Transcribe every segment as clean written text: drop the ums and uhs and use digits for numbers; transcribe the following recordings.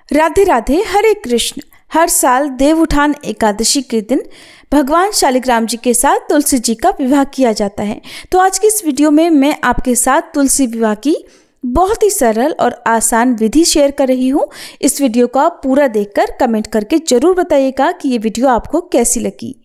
राधे राधे, हरे कृष्ण। हर साल देवउठान एकादशी के दिन भगवान शालिग्राम जी के साथ तुलसी जी का विवाह किया जाता है। तो आज की इस वीडियो में मैं आपके साथ तुलसी विवाह की बहुत ही सरल और आसान विधि शेयर कर रही हूँ। इस वीडियो को आप पूरा देखकर कमेंट करके जरूर बताइएगा कि ये वीडियो आपको कैसी लगी।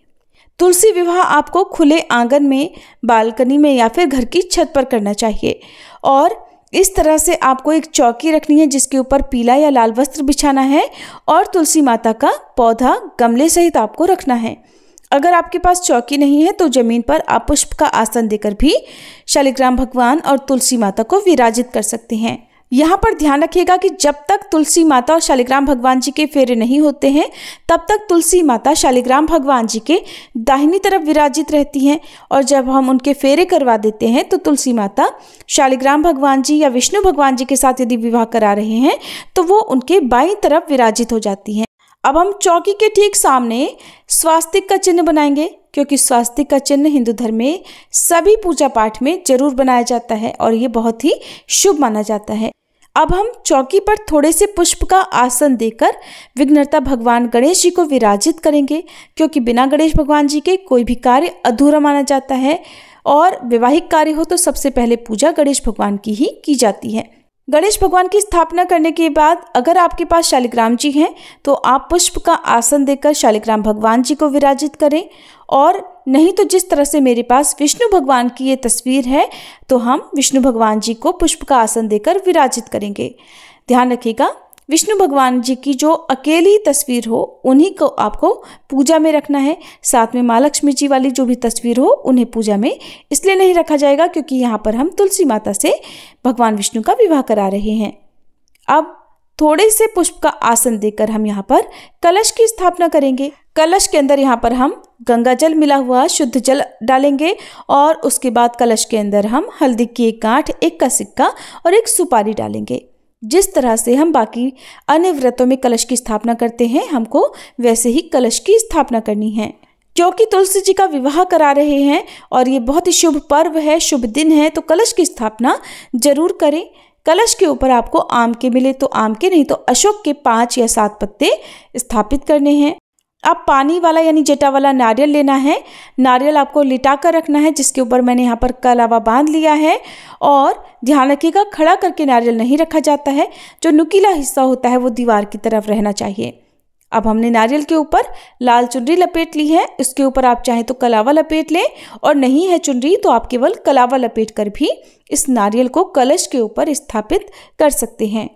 तुलसी विवाह आपको खुले आंगन में, बालकनी में या फिर घर की छत पर करना चाहिए। और इस तरह से आपको एक चौकी रखनी है जिसके ऊपर पीला या लाल वस्त्र बिछाना है और तुलसी माता का पौधा गमले सहित आपको रखना है। अगर आपके पास चौकी नहीं है तो जमीन पर आप पुष्प का आसन देकर भी शालिग्राम भगवान और तुलसी माता को विराजित कर सकते हैं। यहाँ पर ध्यान रखिएगा कि जब तक तुलसी माता और शालिग्राम भगवान जी के फेरे नहीं होते हैं तब तक तुलसी माता शालिग्राम भगवान जी के दाहिनी तरफ विराजित रहती हैं, और जब हम उनके फेरे करवा देते हैं तो तुलसी माता शालिग्राम भगवान जी या विष्णु भगवान जी के साथ यदि विवाह करा रहे हैं तो वो उनके बाईं तरफ विराजित हो जाती हैं। अब हम चौकी के ठीक सामने स्वास्तिक का चिन्ह बनाएंगे, क्योंकि स्वास्तिक का चिन्ह हिंदू धर्म में सभी पूजा पाठ में जरूर बनाया जाता है और ये बहुत ही शुभ माना जाता है। अब हम चौकी पर थोड़े से पुष्प का आसन देकर विघ्नहर्ता भगवान गणेश जी को विराजित करेंगे, क्योंकि बिना गणेश भगवान जी के कोई भी कार्य अधूरा माना जाता है और वैवाहिक कार्य हो तो सबसे पहले पूजा गणेश भगवान की ही की जाती है। गणेश भगवान की स्थापना करने के बाद अगर आपके पास शालिग्राम जी हैं तो आप पुष्प का आसन देकर शालिग्राम भगवान जी को विराजित करें, और नहीं तो जिस तरह से मेरे पास विष्णु भगवान की ये तस्वीर है तो हम विष्णु भगवान जी को पुष्प का आसन देकर विराजित करेंगे। ध्यान रखिएगा, विष्णु भगवान जी की जो अकेली तस्वीर हो उन्हीं को आपको पूजा में रखना है। साथ में माँ लक्ष्मी जी वाली जो भी तस्वीर हो उन्हें पूजा में इसलिए नहीं रखा जाएगा क्योंकि यहाँ पर हम तुलसी माता से भगवान विष्णु का विवाह करा रहे हैं। अब थोड़े से पुष्प का आसन देकर हम यहाँ पर कलश की स्थापना करेंगे। कलश के अंदर यहाँ पर हम गंगा जल मिला हुआ शुद्ध जल डालेंगे और उसके बाद कलश के अंदर हम हल्दी की एक गांठ, एक का सिक्का और एक सुपारी डालेंगे। जिस तरह से हम बाकी अन्य व्रतों में कलश की स्थापना करते हैं हमको वैसे ही कलश की स्थापना करनी है। क्योंकि तुलसी जी का विवाह करा रहे हैं और ये बहुत ही शुभ पर्व है, शुभ दिन है, तो कलश की स्थापना जरूर करें। कलश के ऊपर आपको आम के मिले तो आम के, नहीं तो अशोक के 5 या 7 पत्ते स्थापित करने हैं। अब पानी वाला यानी जटा वाला नारियल लेना है। नारियल आपको लिटा कर रखना है जिसके ऊपर मैंने यहाँ पर कलावा बांध लिया है, और ध्यान रखिएगा खड़ा करके नारियल नहीं रखा जाता है, जो नुकीला हिस्सा होता है वो दीवार की तरफ रहना चाहिए। अब हमने नारियल के ऊपर लाल चुनरी लपेट ली है, इसके ऊपर आप चाहें तो कलावा लपेट लें, और नहीं है चुनरी तो आप केवल कलावा लपेट कर भी इस नारियल को कलश के ऊपर स्थापित कर सकते हैं।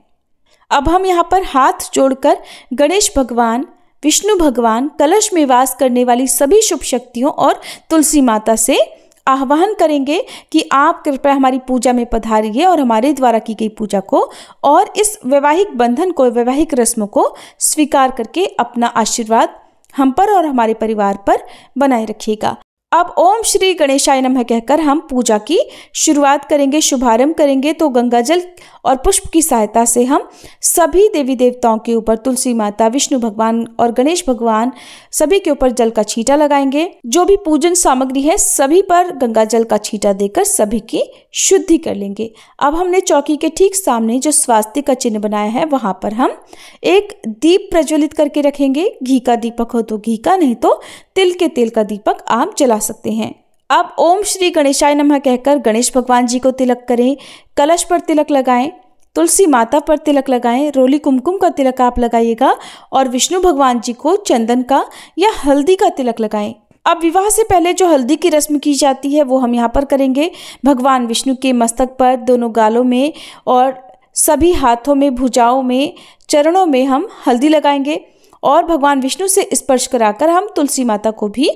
अब हम यहाँ पर हाथ जोड़कर गणेश भगवान, विष्णु भगवान, कलश में वास करने वाली सभी शुभ शक्तियों और तुलसी माता से आह्वान करेंगे कि आप कृपया हमारी पूजा में पधारिए और हमारे द्वारा की गई पूजा को और इस वैवाहिक बंधन को, वैवाहिक रस्मों को स्वीकार करके अपना आशीर्वाद हम पर और हमारे परिवार पर बनाए रखिएगा। अब ओम श्री गणेशाय नमः कहकर हम पूजा की शुरुआत करेंगे, शुभारंभ करेंगे। तो गंगाजल और पुष्प की सहायता से हम सभी देवी देवताओं के ऊपर, तुलसी माता, विष्णु भगवान और गणेश भगवान सभी के ऊपर जल का छींटा लगाएंगे। जो भी पूजन सामग्री है सभी पर गंगाजल का छींटा देकर सभी की शुद्धि कर लेंगे। अब हमने चौकी के ठीक सामने जो स्वास्तिक का चिन्ह बनाया है वहां पर हम एक दीप प्रज्वलित करके रखेंगे। घी का दीपक हो तो घी का, नहीं तो तिल के तेल का दीपक आप जला सकते हैं। अब ओम श्री गणेशाय नमः कहकर गणेश भगवान जी को तिलक करें, कलश पर तिलक लगाएं, तुलसी माता पर तिलक लगाएं, रोली कुमकुम का तिलक आप लगाइएगा, और विष्णु भगवान जी को चंदन का या हल्दी का तिलक लगाएं। अब विवाह से पहले जो हल्दी की रस्म की जाती है वो हम यहाँ पर करेंगे। भगवान विष्णु के मस्तक पर, दोनों गालों में और सभी हाथों में, भुजाओं में, चरणों में हम हल्दी लगाएंगे, और भगवान विष्णु से स्पर्श कराकर हम तुलसी माता को भी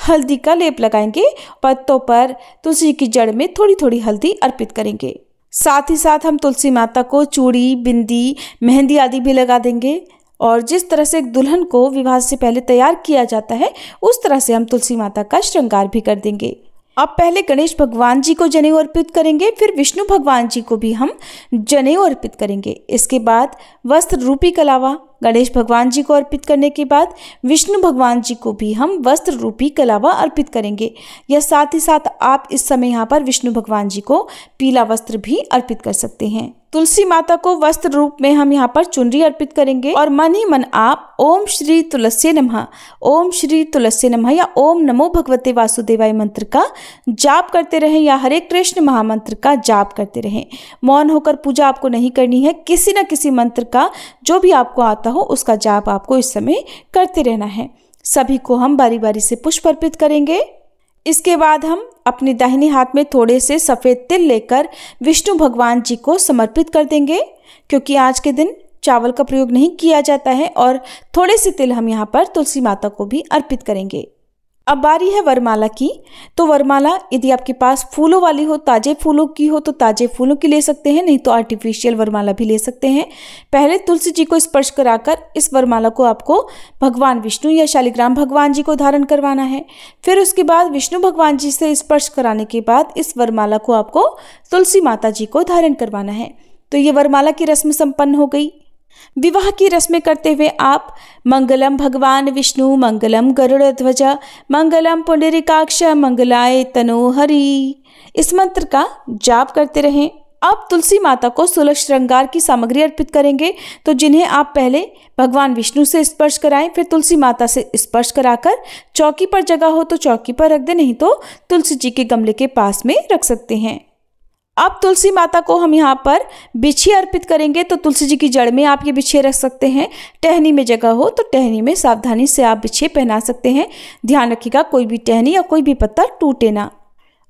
हल्दी का लेप लगाएंगे। पत्तों पर, तुलसी की जड़ में थोड़ी थोड़ी हल्दी अर्पित करेंगे। साथ ही साथ हम तुलसी माता को चूड़ी, बिंदी, मेहंदी आदि भी लगा देंगे, और जिस तरह से एक दुल्हन को विवाह से पहले तैयार किया जाता है उस तरह से हम तुलसी माता का श्रृंगार भी कर देंगे। अब पहले गणेश भगवान जी को जनेऊ अर्पित करेंगे, फिर विष्णु भगवान जी को भी हम जनेऊ अर्पित करेंगे। इसके बाद वस्त्र रूपी कलावा गणेश भगवान जी को अर्पित करने के बाद विष्णु भगवान जी को भी हम वस्त्र रूपी कलावा अर्पित करेंगे। या साथ ही साथ आप इस समय यहाँ पर विष्णु भगवान जी को पीला वस्त्र भी अर्पित कर सकते हैं। तुलसी माता को वस्त्र रूप में हम यहाँ पर चुनरी अर्पित करेंगे और मन ही मन आप ओम श्री तुलसी नमः, ओम श्री तुलसी नमः या ओम नमो भगवते वासुदेवाय मंत्र का जाप करते रहें या हरे कृष्ण महामंत्र का जाप करते रहें। मौन होकर पूजा आपको नहीं करनी है, किसी न किसी मंत्र का जो भी आपको आता हो उसका जाप आपको इस समय करते रहना है। सभी को हम बारी बारी से पुष्प अर्पित करेंगे। इसके बाद हम अपने दाहिने हाथ में थोड़े से सफ़ेद तिल लेकर विष्णु भगवान जी को समर्पित कर देंगे, क्योंकि आज के दिन चावल का प्रयोग नहीं किया जाता है और थोड़े से तिल हम यहाँ पर तुलसी माता को भी अर्पित करेंगे। अब बारी है वरमाला की। तो वरमाला यदि आपके पास फूलों वाली हो, ताजे फूलों की हो तो ताजे फूलों की ले सकते हैं, नहीं तो आर्टिफिशियल वरमाला भी ले सकते हैं। पहले तुलसी जी को स्पर्श कराकर इस वरमाला को आपको भगवान विष्णु या शालिग्राम भगवान जी को धारण करवाना है। फिर उसके बाद विष्णु भगवान जी से स्पर्श कराने के बाद इस वरमाला को आपको तुलसी माता जी को धारण करवाना है। तो ये वरमाला की रस्म संपन्न हो गई। विवाह की रस्में करते हुए आप मंगलम भगवान विष्णु, मंगलम गरुड़ ध्वज, मंगलम पुंडरीकाक्ष, मंगलाय तनोहरि इस मंत्र का जाप करते रहें। अब तुलसी माता को 16 श्रृंगार की सामग्री अर्पित करेंगे, तो जिन्हें आप पहले भगवान विष्णु से स्पर्श कराएं, फिर तुलसी माता से स्पर्श कराकर चौकी पर जगह हो तो चौकी पर रख दें, नहीं तो तुलसी जी के गमले के पास में रख सकते हैं। अब तुलसी माता को हम यहाँ पर बिछिया अर्पित करेंगे, तो तुलसी जी की जड़ में आप ये बिछिया रख सकते हैं। टहनी में जगह हो तो टहनी में सावधानी से आप बिछिया पहना सकते हैं। ध्यान रखिएगा कोई भी टहनी या कोई भी पत्ता टूटे ना।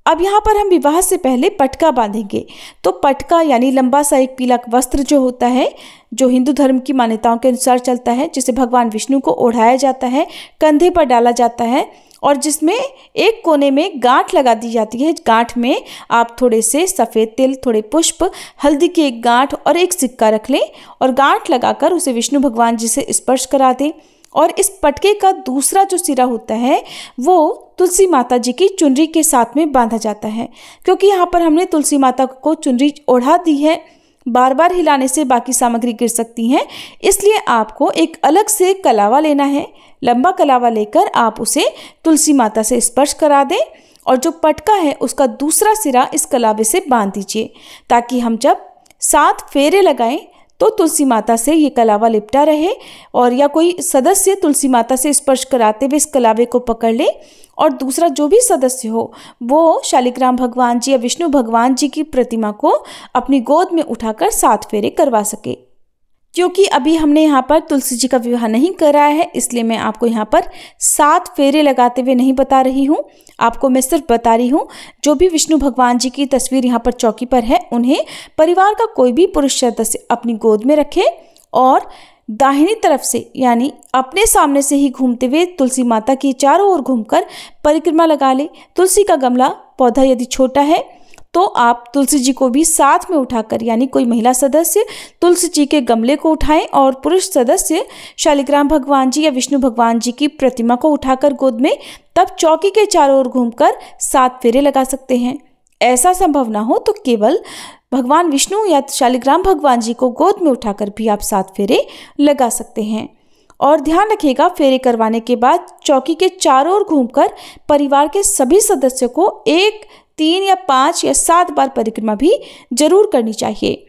अब यहाँ पर हम विवाह से पहले पटका बांधेंगे। तो पटका यानी लंबा सा एक पीला वस्त्र जो होता है, जो हिंदू धर्म की मान्यताओं के अनुसार चलता है, जिसे भगवान विष्णु को ओढ़ाया जाता है, कंधे पर डाला जाता है और जिसमें एक कोने में गांठ लगा दी जाती है। गांठ में आप थोड़े से सफ़ेद तिल, थोड़े पुष्प, हल्दी की एक गांठ और एक सिक्का रख लें और गांठ लगाकर उसे विष्णु भगवान जी से स्पर्श करा दें। और इस पटके का दूसरा जो सिरा होता है वो तुलसी माता जी की चुनरी के साथ में बांधा जाता है, क्योंकि यहाँ पर हमने तुलसी माता को चुनरी ओढ़ा दी है। बार बार हिलाने से बाकी सामग्री गिर सकती हैं, इसलिए आपको एक अलग से कलावा लेना है। लंबा कलावा लेकर आप उसे तुलसी माता से स्पर्श करा दें और जो पटका है उसका दूसरा सिरा इस कलावे से बांध दीजिए, ताकि हम जब 7 फेरे लगाएं तो तुलसी माता से ये कलावा लिपटा रहे और या कोई सदस्य तुलसी माता से स्पर्श कराते हुए इस कलावे को पकड़ ले और दूसरा जो भी सदस्य हो वो शालिग्राम भगवान जी या विष्णु भगवान जी की प्रतिमा को अपनी गोद में उठाकर 7 फेरे करवा सके। क्योंकि अभी हमने यहाँ पर तुलसी जी का विवाह नहीं कराया है, इसलिए मैं आपको यहाँ पर 7 फेरे लगाते हुए नहीं बता रही हूँ। आपको मैं सिर्फ बता रही हूँ जो भी विष्णु भगवान जी की तस्वीर यहाँ पर चौकी पर है उन्हें परिवार का कोई भी पुरुष सदस्य अपनी गोद में रखे और दाहिनी तरफ से यानी अपने सामने से ही घूमते हुए तुलसी माता की चारों ओर घूमकर परिक्रमा लगा ले। तुलसी का गमला पौधा यदि छोटा है तो आप तुलसी जी को भी साथ में उठाकर, यानी कोई महिला सदस्य तुलसी जी के गमले को उठाएं और पुरुष सदस्य शालिग्राम भगवान जी या विष्णु भगवान जी की प्रतिमा को उठाकर गोद में, तब चौकी के चारों ओर घूमकर 7 फेरे लगा सकते हैं। ऐसा संभव ना हो तो केवल भगवान विष्णु या शालिग्राम भगवान जी को गोद में उठाकर भी आप 7 फेरे लगा सकते हैं। और ध्यान रखिएगा फेरे करवाने के बाद चौकी के चारों ओर घूमकर परिवार के सभी सदस्यों को 1, 3 या 5 या 7 बार परिक्रमा भी जरूर करनी चाहिए।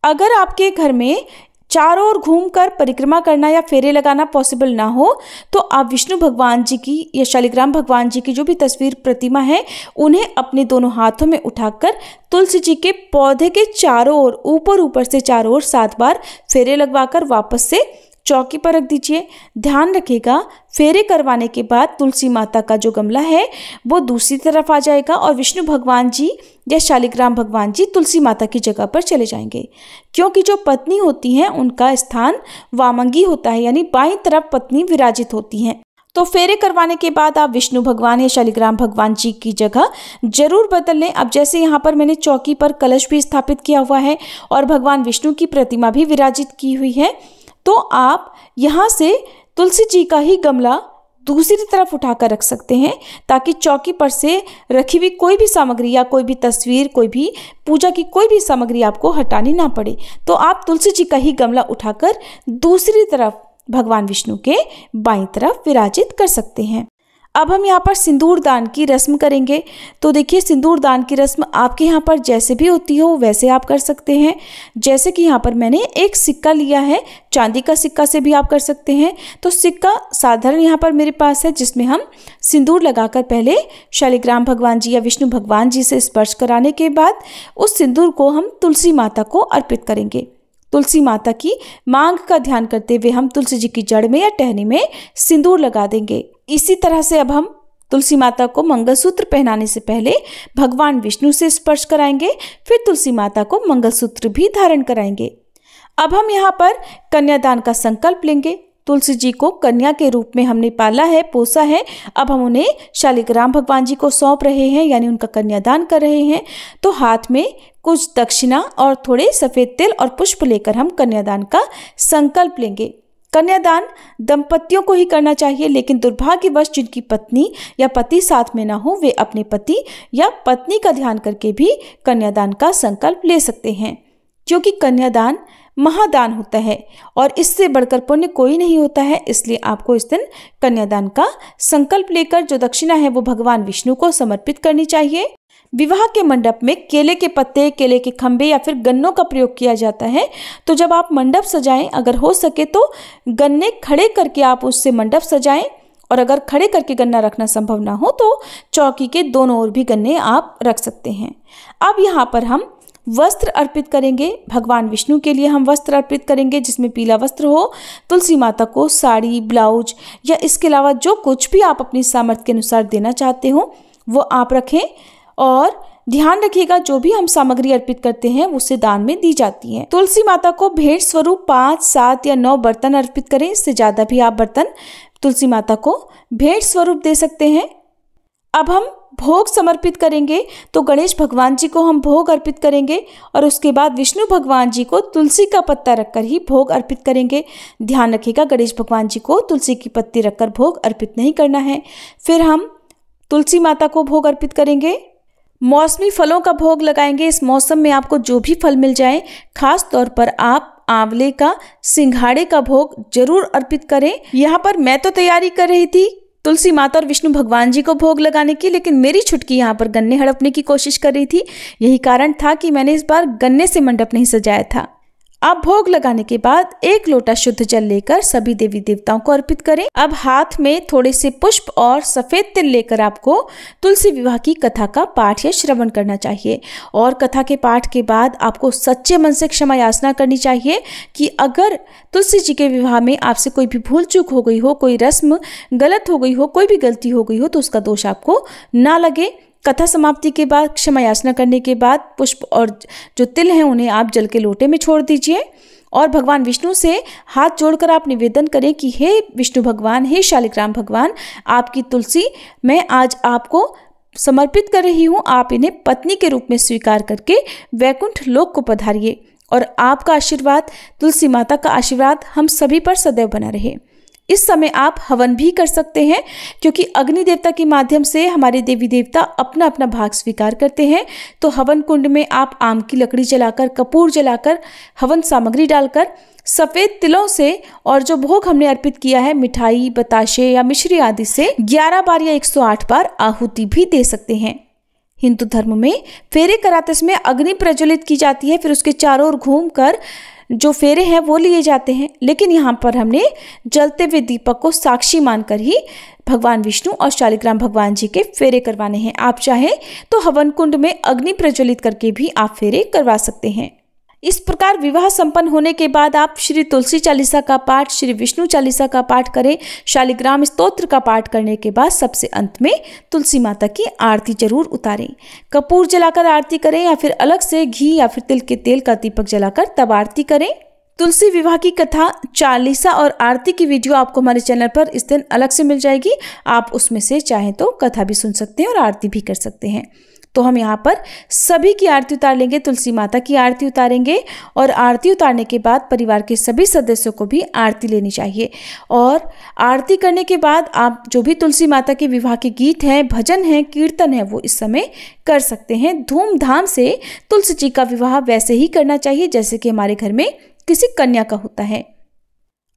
अगर आपके घर में चारों ओर घूमकर परिक्रमा करना या फेरे लगाना पॉसिबल ना हो तो आप विष्णु भगवान जी की या शालिग्राम भगवान जी की जो भी तस्वीर प्रतिमा है उन्हें अपने दोनों हाथों में उठाकर तुलसी जी के पौधे के चारों ओर ऊपर से चारों ओर 7 बार फेरे लगवाकर वापस से चौकी पर रख दीजिए। ध्यान रखिएगा फेरे करवाने के बाद तुलसी माता का जो गमला है वो दूसरी तरफ आ जाएगा और विष्णु भगवान जी या शालिग्राम भगवान जी तुलसी माता की जगह पर चले जाएंगे, क्योंकि जो पत्नी होती हैं उनका स्थान वामंगी होता है, यानी बाईं तरफ पत्नी विराजित होती हैं। तो फेरे करवाने के बाद आप विष्णु भगवान या शालिग्राम भगवान जी की जगह जरूर बदल लें। अब जैसे यहाँ पर मैंने चौकी पर कलश भी स्थापित किया हुआ है और भगवान विष्णु की प्रतिमा भी विराजित की हुई है, तो आप यहाँ से तुलसी जी का ही गमला दूसरी तरफ उठाकर रख सकते हैं, ताकि चौकी पर से रखी हुई कोई भी सामग्री या कोई भी तस्वीर, कोई भी पूजा की कोई भी सामग्री आपको हटानी ना पड़े। तो आप तुलसी जी का ही गमला उठाकर दूसरी तरफ भगवान विष्णु के बाईं तरफ विराजित कर सकते हैं। अब हम यहाँ पर सिंदूर दान की रस्म करेंगे। तो देखिए, सिंदूर दान की रस्म आपके यहाँ पर जैसे भी होती हो वैसे आप कर सकते हैं। जैसे कि यहाँ पर मैंने एक सिक्का लिया है, चांदी का सिक्का से भी आप कर सकते हैं। तो सिक्का साधारण यहाँ पर मेरे पास है, जिसमें हम सिंदूर लगाकर पहले शालिग्राम भगवान जी या विष्णु भगवान जी से स्पर्श कराने के बाद उस सिंदूर को हम तुलसी माता को अर्पित करेंगे। तुलसी माता की मांग का ध्यान करते हुए हम तुलसी जी की जड़ में या टहनी में सिंदूर लगा देंगे। इसी तरह से अब हम तुलसी माता को मंगलसूत्र पहनाने से पहले भगवान विष्णु से स्पर्श कराएंगे, फिर तुलसी माता को मंगलसूत्र भी धारण कराएंगे। अब हम यहाँ पर कन्यादान का संकल्प लेंगे। तुलसी जी को कन्या के रूप में हमने पाला है, पोसा है। अब हम उन्हें शालिग्राम भगवान जी को सौंप रहे हैं, यानी उनका कन्यादान कर रहे हैं। तो हाथ में कुछ दक्षिणा और थोड़े सफ़ेद तिल और पुष्प लेकर हम कन्यादान का संकल्प लेंगे। कन्यादान दंपतियों को ही करना चाहिए, लेकिन दुर्भाग्यवश जिनकी पत्नी या पति साथ में ना हो, वे अपने पति या पत्नी का ध्यान करके भी कन्यादान का संकल्प ले सकते हैं, क्योंकि कन्यादान महादान होता है और इससे बढ़कर पुण्य कोई नहीं होता है। इसलिए आपको इस दिन कन्यादान का संकल्प लेकर जो दक्षिणा है वो भगवान विष्णु को समर्पित करनी चाहिए। विवाह के मंडप में केले के पत्ते, केले के खंभे या फिर गन्नों का प्रयोग किया जाता है। तो जब आप मंडप सजाएं, अगर हो सके तो गन्ने खड़े करके आप उससे मंडप सजाएं, और अगर खड़े करके गन्ना रखना संभव ना हो तो चौकी के दोनों ओर भी गन्ने आप रख सकते हैं। अब यहाँ पर हम वस्त्र अर्पित करेंगे। भगवान विष्णु के लिए हम वस्त्र अर्पित करेंगे, जिसमें पीला वस्त्र हो। तुलसी माता को साड़ी, ब्लाउज या इसके अलावा जो कुछ भी आप अपनी सामर्थ्य के अनुसार देना चाहते हो वो आप रखें। और ध्यान रखिएगा, जो भी हम सामग्री अर्पित करते हैं उससे दान में दी जाती है। तुलसी माता को भेंट स्वरूप 5, 7 या 9 बर्तन अर्पित करें। इससे ज्यादा भी आप बर्तन तुलसी माता को भेंट स्वरूप दे सकते हैं। अब हम भोग समर्पित करेंगे। तो गणेश भगवान जी को हम भोग अर्पित करेंगे और उसके बाद विष्णु भगवान जी को तुलसी का पत्ता रखकर ही भोग अर्पित करेंगे। ध्यान रखिएगा, गणेश भगवान जी को तुलसी की पत्ती रखकर भोग अर्पित नहीं करना है। फिर हम तुलसी माता को भोग अर्पित करेंगे। मौसमी फलों का भोग लगाएंगे। इस मौसम में आपको जो भी फल मिल जाए, खास तौर पर आप आंवले का, सिंघाड़े का भोग जरूर अर्पित करें। यहाँ पर मैं तो तैयारी कर रही थी तुलसी माता और विष्णु भगवान जी को भोग लगाने की, लेकिन मेरी छुटकी यहाँ पर गन्ने हड़पने की कोशिश कर रही थी। यही कारण था कि मैंने इस बार गन्ने से मंडप नहीं सजाया था। अब भोग लगाने के बाद 1 लोटा शुद्ध जल लेकर सभी देवी देवताओं को अर्पित करें। अब हाथ में थोड़े से पुष्प और सफेद तिल लेकर आपको तुलसी विवाह की कथा का पाठ या श्रवण करना चाहिए। और कथा के पाठ के बाद आपको सच्चे मन से क्षमा याचना करनी चाहिए कि अगर तुलसी जी के विवाह में आपसे कोई भी भूल चूक हो गई हो, कोई रस्म गलत हो गई हो, कोई भी गलती हो गई हो, तो उसका दोष आपको ना लगे। कथा समाप्ति के बाद, क्षमा याचना करने के बाद पुष्प और जो तिल हैं उन्हें आप जल के लोटे में छोड़ दीजिए और भगवान विष्णु से हाथ जोड़कर आप निवेदन करें कि हे विष्णु भगवान, हे शालिग्राम भगवान, आपकी तुलसी मैं आज आपको समर्पित कर रही हूँ। आप इन्हें पत्नी के रूप में स्वीकार करके वैकुंठ लोक को पधारिए और आपका आशीर्वाद, तुलसी माता का आशीर्वाद हम सभी पर सदैव बना रहे। इस समय आप हवन भी कर सकते हैं, क्योंकि अग्नि देवता के माध्यम से हमारे देवी देवता अपना अपना भाग स्वीकार करते हैं। तो हवन कुंड में आप आम की लकड़ी जलाकर, कपूर जलाकर, हवन सामग्री डालकर, सफेद तिलों से और जो भोग हमने अर्पित किया है मिठाई, बताशे या मिश्री आदि से 11 बार या 108 बार आहुति भी दे सकते हैं। हिंदू धर्म में फेरे कराते समय अग्नि प्रज्वलित की जाती है, फिर उसके चारों ओर घूमकर जो फेरे हैं वो लिए जाते हैं। लेकिन यहाँ पर हमने जलते हुए दीपक को साक्षी मानकर ही भगवान विष्णु और शालिग्राम भगवान जी के फेरे करवाने हैं। आप चाहें तो हवन कुंड में अग्नि प्रज्वलित करके भी आप फेरे करवा सकते हैं। इस प्रकार विवाह संपन्न होने के बाद आप श्री तुलसी चालीसा का पाठ, श्री विष्णु चालीसा का पाठ करें। शालिग्राम स्तोत्र का पाठ करने के बाद सबसे अंत में तुलसी माता की आरती जरूर उतारें। कपूर जलाकर आरती करें या फिर अलग से घी या फिर तिल के तेल का दीपक जलाकर तब आरती करें। तुलसी विवाह की कथा, चालीसा और आरती की वीडियो आपको हमारे चैनल पर इस दिन अलग से मिल जाएगी। आप उसमें से चाहें तो कथा भी सुन सकते हैं और आरती भी कर सकते हैं। तो हम यहाँ पर सभी की आरती उतार लेंगे, तुलसी माता की आरती उतारेंगे और आरती उतारने के बाद परिवार के सभी सदस्यों को भी आरती लेनी चाहिए। और आरती करने के बाद आप जो भी तुलसी माता के विवाह के गीत हैं, भजन हैं, कीर्तन है, वो इस समय कर सकते हैं। धूमधाम से तुलसी जी का विवाह वैसे ही करना चाहिए जैसे कि हमारे घर में किसी कन्या का होता है।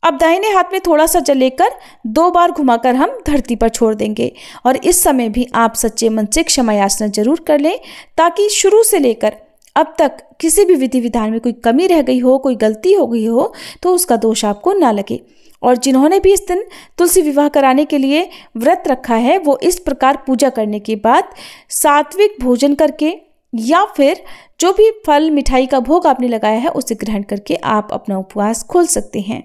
अब दाहिने हाथ में थोड़ा सा जल लेकर 2 बार घुमाकर हम धरती पर छोड़ देंगे और इस समय भी आप सच्चे मन से क्षमा याचना जरूर कर लें, ताकि शुरू से लेकर अब तक किसी भी विधि विधान में कोई कमी रह गई हो, कोई गलती हो गई हो, तो उसका दोष आपको ना लगे। और जिन्होंने भी इस दिन तुलसी विवाह कराने के लिए व्रत रखा है, वो इस प्रकार पूजा करने के बाद सात्विक भोजन करके या फिर जो भी फल मिठाई का भोग आपने लगाया है उसे ग्रहण करके आप अपना उपवास खोल सकते हैं।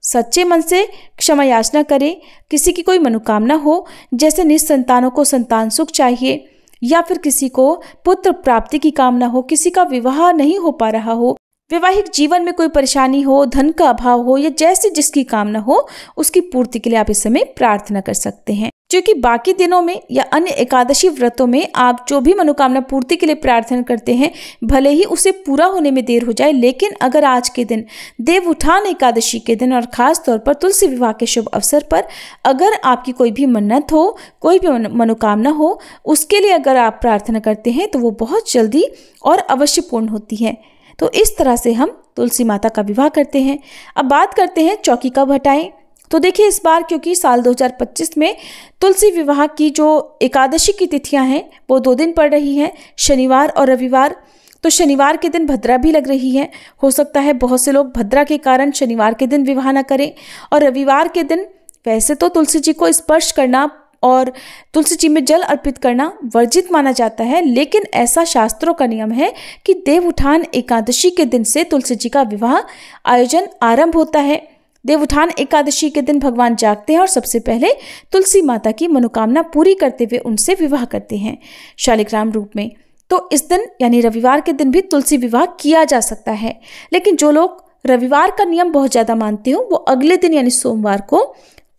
सच्चे मन से क्षमा याचना करें। किसी की कोई मनोकामना हो, जैसे निसंतानों को संतान सुख चाहिए, या फिर किसी को पुत्र प्राप्ति की कामना हो, किसी का विवाह नहीं हो पा रहा हो, वैवाहिक जीवन में कोई परेशानी हो, धन का अभाव हो, या जैसी जिसकी कामना हो, उसकी पूर्ति के लिए आप इस समय प्रार्थना कर सकते हैं। क्योंकि बाकी दिनों में या अन्य एकादशी व्रतों में आप जो भी मनोकामना पूर्ति के लिए प्रार्थना करते हैं, भले ही उसे पूरा होने में देर हो जाए, लेकिन अगर आज के दिन देव उठान एकादशी के दिन और खास तौर पर तुलसी विवाह के शुभ अवसर पर अगर आपकी कोई भी मन्नत हो, कोई भी मनोकामना हो, उसके लिए अगर आप प्रार्थना करते हैं तो वो बहुत जल्दी और अवश्य पूर्ण होती है। तो इस तरह से हम तुलसी माता का विवाह करते हैं। अब बात करते हैं चौकी कब हटाएं। तो देखिए, इस बार क्योंकि साल 2025 में तुलसी विवाह की जो एकादशी की तिथियां हैं वो 2 दिन पड़ रही हैं, शनिवार और रविवार। तो शनिवार के दिन भद्रा भी लग रही है। हो सकता है बहुत से लोग भद्रा के कारण शनिवार के दिन विवाह ना करें। और रविवार के दिन वैसे तो तुलसी जी को स्पर्श करना और तुलसी जी में जल अर्पित करना वर्जित माना जाता है, लेकिन ऐसा शास्त्रों का नियम है कि देव उठान एकादशी के दिन से तुलसी जी का विवाह आयोजन आरंभ होता है। देव उठान एकादशी के दिन भगवान जागते हैं और सबसे पहले तुलसी माता की मनोकामना पूरी करते हुए उनसे विवाह करते हैं शालिग्राम रूप में। तो इस दिन यानी रविवार के दिन भी तुलसी विवाह किया जा सकता है, लेकिन जो लोग रविवार का नियम बहुत ज़्यादा मानते हो वो अगले दिन यानी सोमवार को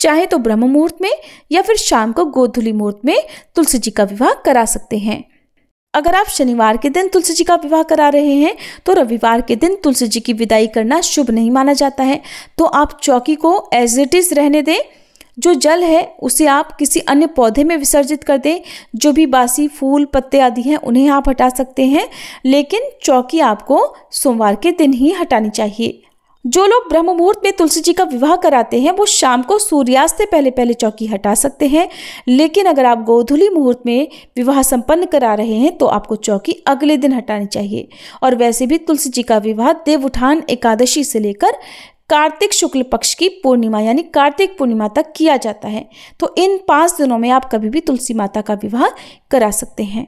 चाहे तो ब्रह्म मुहूर्त में या फिर शाम को गोधूली मुहूर्त में तुलसी जी का विवाह करा सकते हैं। अगर आप शनिवार के दिन तुलसी जी का विवाह करा रहे हैं तो रविवार के दिन तुलसी जी की विदाई करना शुभ नहीं माना जाता है। तो आप चौकी को एज इट इज रहने दें। जो जल है उसे आप किसी अन्य पौधे में विसर्जित कर दें। जो भी बासी फूल पत्ते आदि हैं उन्हें आप हटा सकते हैं, लेकिन चौकी आपको सोमवार के दिन ही हटानी चाहिए। जो लोग ब्रह्म मुहूर्त में तुलसी जी का विवाह कराते हैं वो शाम को सूर्यास्त से पहले पहले चौकी हटा सकते हैं, लेकिन अगर आप गोधूली मुहूर्त में विवाह संपन्न करा रहे हैं तो आपको चौकी अगले दिन हटानी चाहिए। और वैसे भी तुलसी जी का विवाह देव उठान एकादशी से लेकर कार्तिक शुक्ल पक्ष की पूर्णिमा यानी कार्तिक पूर्णिमा तक किया जाता है। तो इन 5 दिनों में आप कभी भी तुलसी माता का विवाह करा सकते हैं।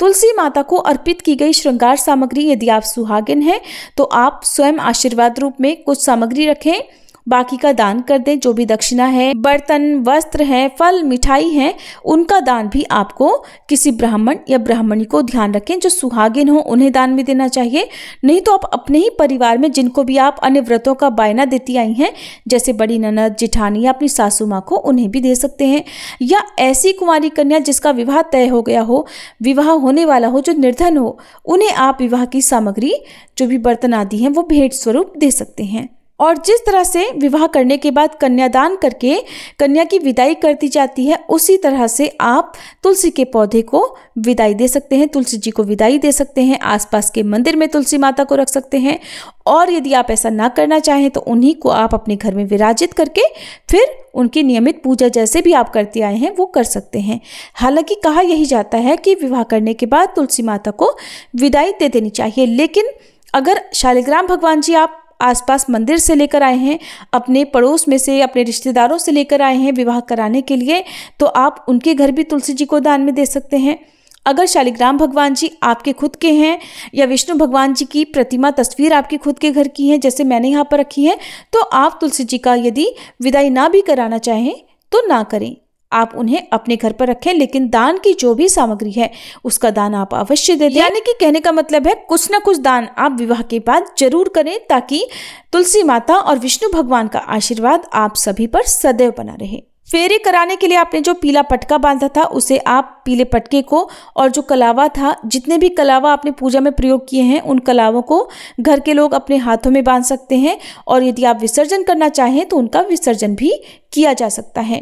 तुलसी माता को अर्पित की गई श्रृंगार सामग्री, यदि आप सुहागिन हैं तो आप स्वयं आशीर्वाद रूप में कुछ सामग्री रखें, बाकी का दान कर दें। जो भी दक्षिणा है, बर्तन, वस्त्र हैं, फल, मिठाई हैं, उनका दान भी आपको किसी ब्राह्मण या ब्राह्मणी को, ध्यान रखें जो सुहागिन हो उन्हें दान में देना चाहिए। नहीं तो आप अपने ही परिवार में जिनको भी आप अन्य व्रतों का बायना देती आई हैं, जैसे बड़ी ननद, जेठानी या अपनी सासू माँ को, उन्हें भी दे सकते हैं। या ऐसी कुंवारी कन्या जिसका विवाह तय हो गया हो, विवाह होने वाला हो, जो निर्धन हो, उन्हें आप विवाह की सामग्री जो भी बर्तन आदि हैं वो भेंट स्वरूप दे सकते हैं। और जिस तरह से विवाह करने के बाद कन्यादान करके कन्या की विदाई कर दी जाती है, उसी तरह से आप तुलसी के पौधे को विदाई दे सकते हैं, तुलसी जी को विदाई दे सकते हैं। आसपास के मंदिर में तुलसी माता को रख सकते हैं, और यदि आप ऐसा ना करना चाहें तो उन्हीं को आप अपने घर में विराजित करके फिर उनकी नियमित पूजा जैसे भी आप करते आए हैं वो कर सकते हैं। हालांकि कहा यही जाता है कि विवाह करने के बाद तुलसी माता को विदाई दे देनी चाहिए, लेकिन अगर शालिग्राम भगवान जी आप आसपास मंदिर से लेकर आए हैं, अपने पड़ोस में से, अपने रिश्तेदारों से लेकर आए हैं विवाह कराने के लिए, तो आप उनके घर भी तुलसी जी को दान में दे सकते हैं। अगर शालिग्राम भगवान जी आपके खुद के हैं या विष्णु भगवान जी की प्रतिमा, तस्वीर आपके खुद के घर की है, जैसे मैंने यहाँ पर रखी है, तो आप तुलसी जी का यदि विदाई ना भी कराना चाहें तो ना करें, आप उन्हें अपने घर पर रखें, लेकिन दान की जो भी सामग्री है उसका दान आप अवश्य दे दें। यानी कि कहने का मतलब है कुछ ना कुछ दान आप विवाह के बाद जरूर करें, ताकि तुलसी माता और विष्णु भगवान का आशीर्वाद आप सभी पर सदैव बना रहे। फेरे कराने के लिए आपने जो पीला पटका बांधा था उसे आप पीले पटके को और जो कलावा था, जितने भी कलावा आपने पूजा में प्रयोग किए हैं उन कलावों को घर के लोग अपने हाथों में बांध सकते हैं और यदि आप विसर्जन करना चाहें तो उनका विसर्जन भी किया जा सकता है।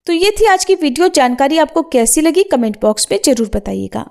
तो ये थी आज की वीडियो। जानकारी आपको कैसी लगी कमेंट बॉक्स में जरूर बताइएगा।